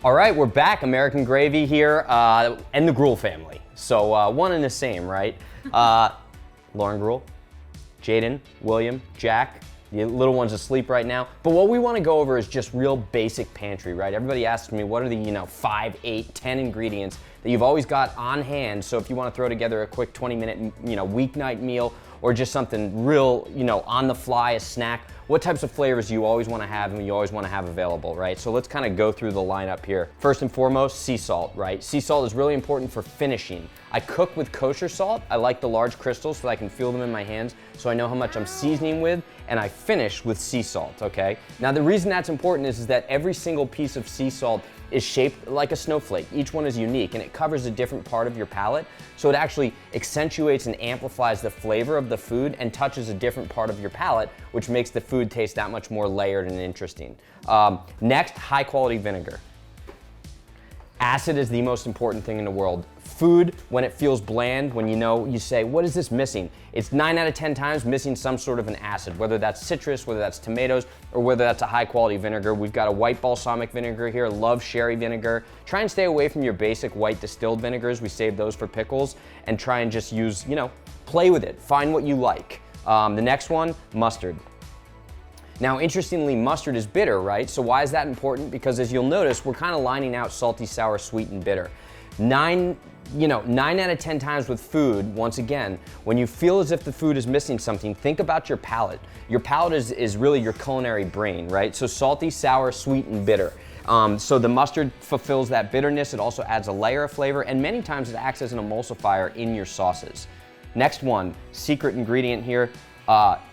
All right, we're back. American Gravy here, and the Gruel family. So one and the same, right? Lauren Gruel, Jaden, William, Jack. The little one's asleep right now. But what we want to go over is just real basic pantry, right? Everybody asks me, what are the 5, 8, 10 ingredients that you've always got on hand? So if you want to throw together a quick 20-minute, weeknight meal, or just something real, on the fly, a snack, what types of flavors do you always want to have and you always want to have available, right? So let's kind of go through the lineup here. First and foremost, sea salt, right? Sea salt is really important for finishing. I cook with kosher salt. I like the large crystals so that I can feel them in my hands so I know how much I'm seasoning with, and I finish with sea salt, okay? Now the reason that's important is that every single piece of sea salt is shaped like a snowflake. Each one is unique and it covers a different part of your palate, so it actually accentuates and amplifies the flavor of the food and touches a different part of your palate, which makes the food taste that much more layered and interesting. Next, high quality vinegar. Acid is the most important thing in the world. Food, when it feels bland, when you say, what is this missing? It's 9 out of 10 times missing some sort of an acid, whether that's citrus, whether that's tomatoes, or whether that's a high quality vinegar. We've got a white balsamic vinegar here, love sherry vinegar. Try and stay away from your basic white distilled vinegars. We save those for pickles, and try and just use, play with it. Find what you like. The next one, mustard. Now, interestingly, mustard is bitter, right? So why is that important? Because as you'll notice, we're kind of lining out salty, sour, sweet, and bitter. 9 out of 10 times with food, once again, when you feel as if the food is missing something, think about your palate. Your palate is really your culinary brain, right? So salty, sour, sweet, and bitter. So the mustard fulfills that bitterness. It also adds a layer of flavor, and many times it acts as an emulsifier in your sauces. Next one, secret ingredient here.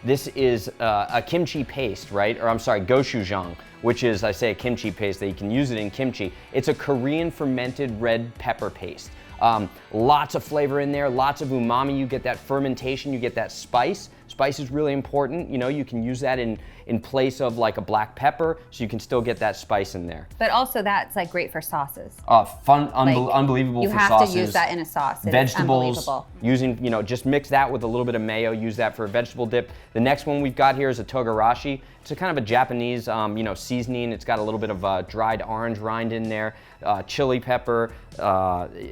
This is a kimchi paste, right? Or I'm sorry, gochujang, which is, I say, a kimchi paste that you can use it in kimchi. It's a Korean fermented red pepper paste. Lots of flavor in there, lots of umami. You get that fermentation, you get that spice. Spice is really important. You can use that in place of like a black pepper, so you can still get that spice in there. But also that's like great for sauces. Unbelievable for sauces. You have to use that in a sauce. Vegetables, using, just mix that with a little bit of mayo, use that for a vegetable dip. The next one we've got here is a togarashi. It's a kind of a Japanese, seasoning. It's got a little bit of dried orange rind in there, chili pepper.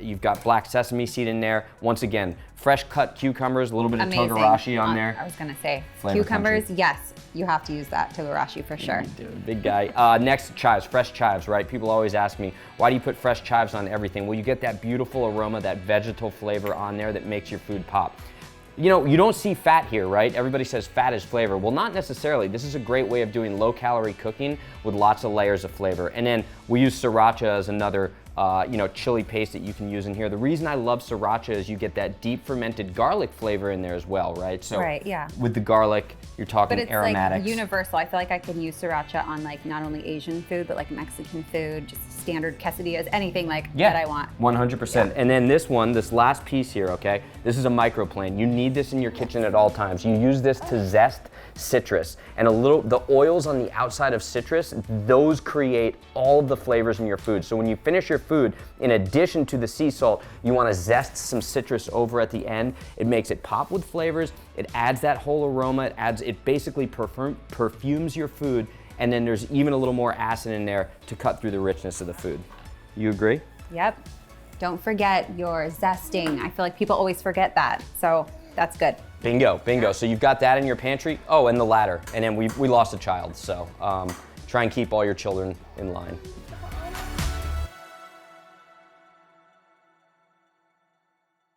You've got black sesame seed in there. Once again, fresh cut cucumbers, a little bit of togarashi on there. I was gonna say, Flavor cucumbers, country. Yes, you have to use that togarashi for sure. Dude, big guy. Next, chives, fresh chives, right? People always ask me, why do you put fresh chives on everything? Well, you get that beautiful aroma, that vegetal flavor on there that makes your food pop. You don't see fat here, right? Everybody says fat is flavor. Well, not necessarily. This is a great way of doing low-calorie cooking with lots of layers of flavor. And then we use sriracha as another chili paste that you can use in here. The reason I love sriracha is you get that deep fermented garlic flavor in there as well, right? So right, yeah. With the garlic, you're talking aromatics. Like universal. I feel like I could use sriracha on like not only Asian food, but like Mexican food, just standard quesadillas, anything that I want. 100%. Yeah. And then this last piece here, okay? This is a microplane. You need this in your kitchen at all times. You use this to zest citrus, and the oils on the outside of citrus, those create all of the flavors in your food. So when you finish your food, in addition to the sea salt, you want to zest some citrus over at the end. It makes it pop with flavors. It adds that whole aroma. It basically perfumes your food, and then there's even a little more acid in there to cut through the richness of the food. You agree? Yep. Don't forget your zesting. I feel like people always forget that, so that's good. Bingo. So you've got that in your pantry. Oh, and the ladder. And then we lost a child, so try and keep all your children in line.